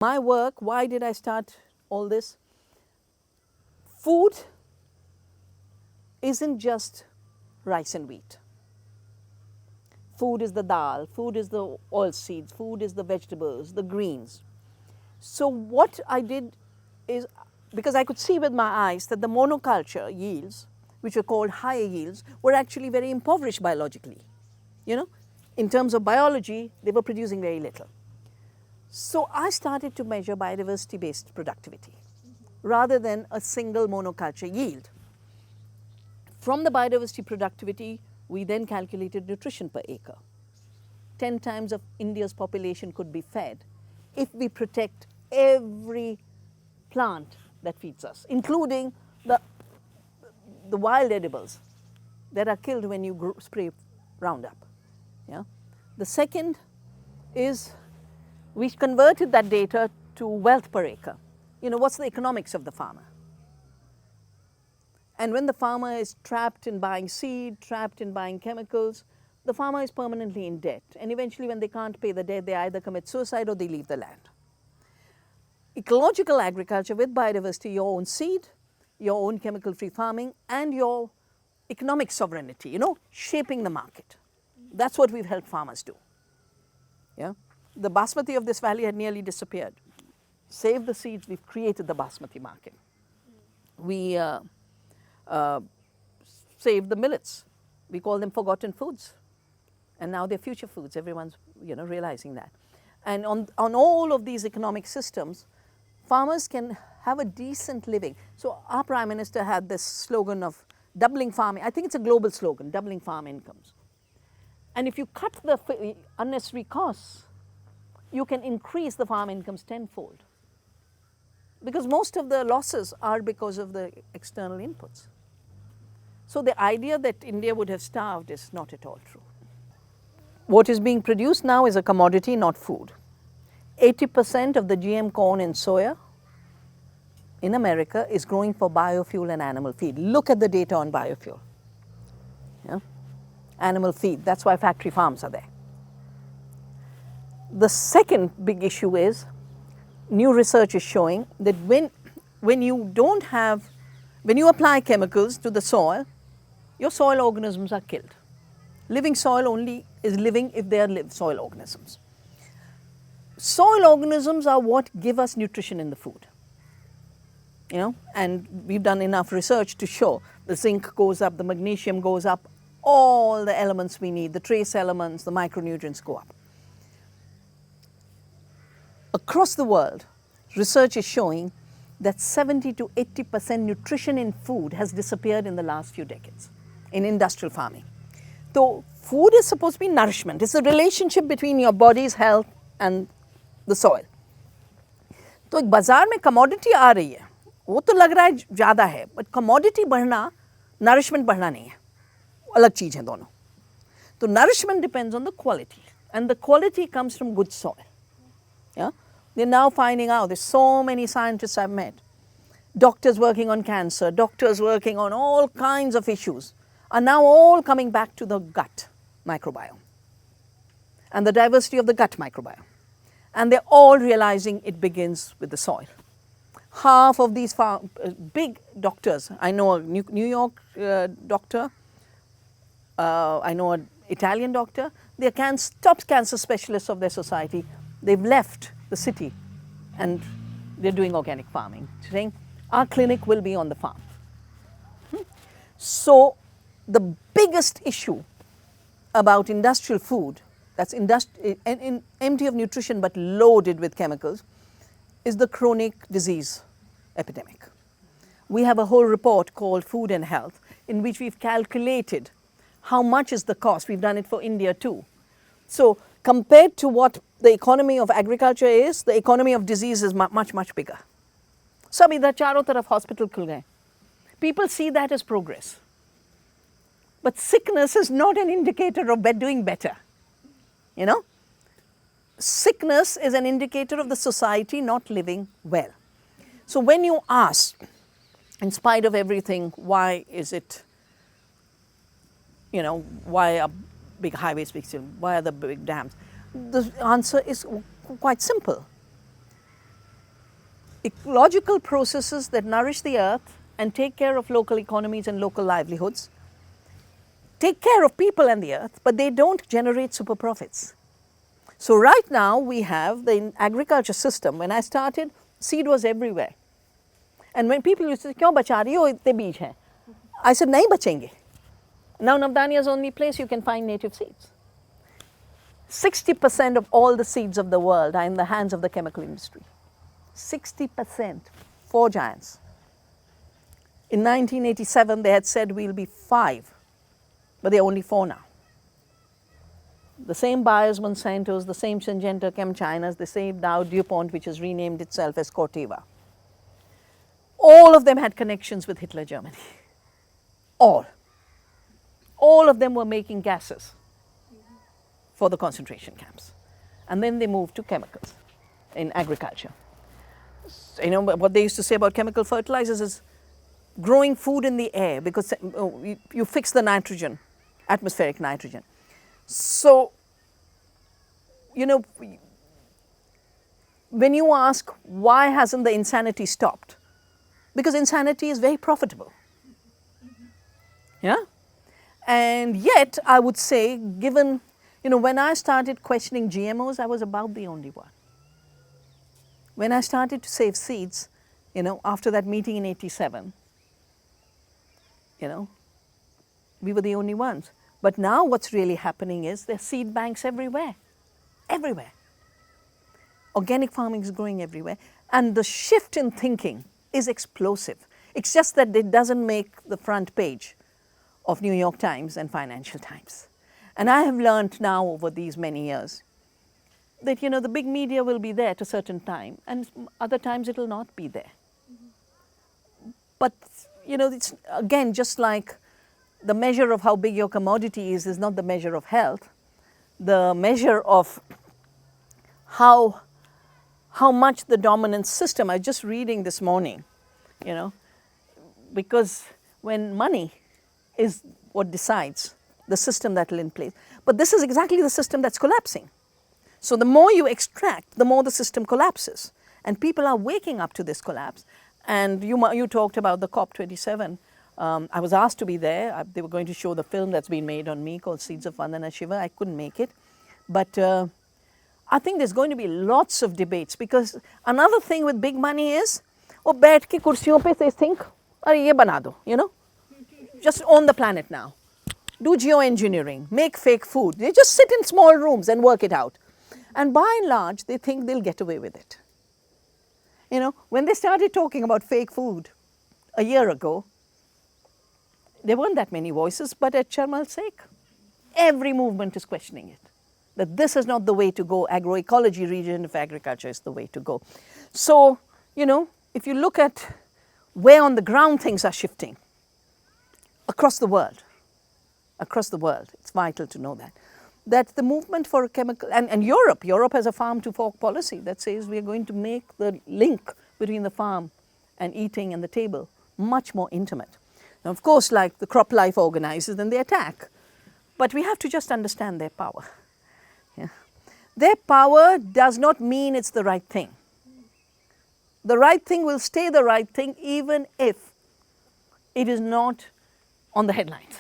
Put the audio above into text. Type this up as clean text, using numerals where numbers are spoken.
My work, why did I start all this? Food isn't just rice and wheat. Food is the dal, food is the oil seeds, food is the vegetables, the greens. So what I did is, because I could see with my eyes that the monoculture yields, which were called higher yields, were actually very impoverished biologically. You know, in terms of biology, they were producing very little. So I started to measure biodiversity-based productivity rather than a single monoculture yield. From the biodiversity productivity, we then calculated nutrition per acre. 10 times of India's population could be fed if we protect every plant that feeds us, including the wild edibles that are killed when you spray Roundup. Yeah? The second is we converted that data to wealth per acre. You know, what's the economics of the farmer? And when the farmer is trapped in buying seed, trapped in buying chemicals, the farmer is permanently in debt. And eventually when they can't pay the debt, they either commit suicide or they leave the land. Ecological agriculture with biodiversity, your own seed, your own chemical-free farming, and your economic sovereignty, you know, shaping the market. That's what we've helped farmers do. Yeah? The basmati of this valley had nearly disappeared. Save the seeds, we've created the basmati market. We saved the millets. We call them forgotten foods. And now they're future foods. Everyone's, you know, realizing that. And on all of these economic systems, farmers can have a decent living. So our Prime Minister had this slogan of doubling farming. I think it's a global slogan, doubling farm incomes. And if you cut the unnecessary costs, you can increase the farm incomes tenfold. Because most of the losses are because of the external inputs. So the idea that India would have starved is not at all true. What is being produced now is a commodity, not food. 80% of the GM corn and soya in America is growing for biofuel and animal feed. Look at the data on biofuel. Yeah? Animal feed, that's why factory farms are there. The second big issue is, new research is showing that when you apply chemicals to the soil, your soil organisms are killed. Living soil only is living if they are soil organisms. Soil organisms are what give us nutrition in the food. You know, and we've done enough research to show the zinc goes up, the magnesium goes up, all the elements we need, the trace elements, the micronutrients go up. Across the world, research is showing that 70 to 80% nutrition in food has disappeared in the last few decades in industrial farming. So food is supposed to be nourishment. It's a relationship between your body's health and the soil. तो एक बाजार में commodity आ रही है, वो तो लग रहा है ज़्यादा है, but कमोडिटी बढ़ना, nourishment बढ़ना नहीं है, अलग चीज़ है दोनों. तो nourishment depends on the quality, and the quality comes from good soil. Yeah? They're now finding out, there's so many scientists I've met, doctors working on cancer, doctors working on all kinds of issues, are now all coming back to the gut microbiome and the diversity of the gut microbiome. And they're all realizing it begins with the soil. Half of these big doctors, I know a New York doctor, I know an Italian doctor, they're top cancer specialists of their society. They've left the city and they're doing organic farming, saying our clinic will be on the farm. So the biggest issue about industrial food, that's empty of nutrition but loaded with chemicals, is the chronic disease epidemic. We have a whole report called Food and Health in which we've calculated how much is the cost. We've done it for India too. So compared to what the economy of agriculture is, the economy of disease is much, much bigger. So idhar charo taraf hospital khul gaye. People see that as progress. But sickness is not an indicator of doing better. You know? Sickness is an indicator of the society not living well. So when you ask, in spite of everything, why is it, you know, why are big highways big, why are the big dams? The answer is quite simple. ecological processes that nourish the earth and take care of local economies and local livelihoods, take care of people and the earth, but they don't generate super profits. So right now we have the agriculture system. When I started, seed was everywhere. And when people used to say, "Kyun bacha rahi ho, itne beej hain?" I said, "Nahi bachenge." Now Navdanya is the only place you can find native seeds. 60% of all the seeds of the world are in the hands of the chemical industry. 60%, 4 giants. In 1987, they had said we'll be 5, but there are only 4 now. The same Bayer's, Monsanto's, the same Syngenta, ChemChina's, the same Dow DuPont, which has renamed itself as Corteva. All of them had connections with Hitler Germany. All. All of them were making gases for the concentration camps. And then they moved to chemicals in agriculture. So, you know, what they used to say about chemical fertilizers is growing food in the air because you fix the nitrogen, atmospheric nitrogen. So, you know, when you ask why hasn't the insanity stopped? Because insanity is very profitable. Yeah? And yet, I would say, given, you know, when I started questioning GMOs, I was about the only one. When I started to save seeds, you know, after that meeting in '87, you know, we were the only ones. But now what's really happening is there are seed banks everywhere, everywhere. Organic farming is growing everywhere. And the shift in thinking is explosive. It's just that it doesn't make the front page of New York Times and Financial Times. And I have learned now over these many years that, you know, the big media will be there at a certain time and other times it will not be there. But, you know, it's again just like the measure of how big your commodity is not the measure of health. The measure of how much the dominant system, I was just reading this morning, you know, because when money is what decides the system that will in place. But this is exactly the system that's collapsing. So the more you extract, the more the system collapses. And people are waking up to this collapse. And you talked about the COP27. I was asked to be there. They were going to show the film that's been made on me called Seeds of Vandana Shiva. I couldn't make it. But I think there's going to be lots of debates because another thing with big money is, oh, बैठ के कुर्सियों पे they think, अरे ये बना दो, you know. Just own the planet now. Do geoengineering, make fake food. They just sit in small rooms and work it out. And by and large, they think they'll get away with it. You know, when they started talking about fake food a year ago, there weren't that many voices, but at Sharmal's sake, every movement is questioning it. That this is not the way to go, agroecology, regenerative agriculture is the way to go. So, you know, if you look at where on the ground things are shifting, across the world, it's vital to know that the movement for a chemical, and Europe has a farm to fork policy that says we are going to make the link between the farm and eating and the table much more intimate. Now, of course, like the crop life organizers, then they attack. But we have to just understand their power. Yeah. Their power does not mean it's the right thing. The right thing will stay the right thing even if it is not on the headlines.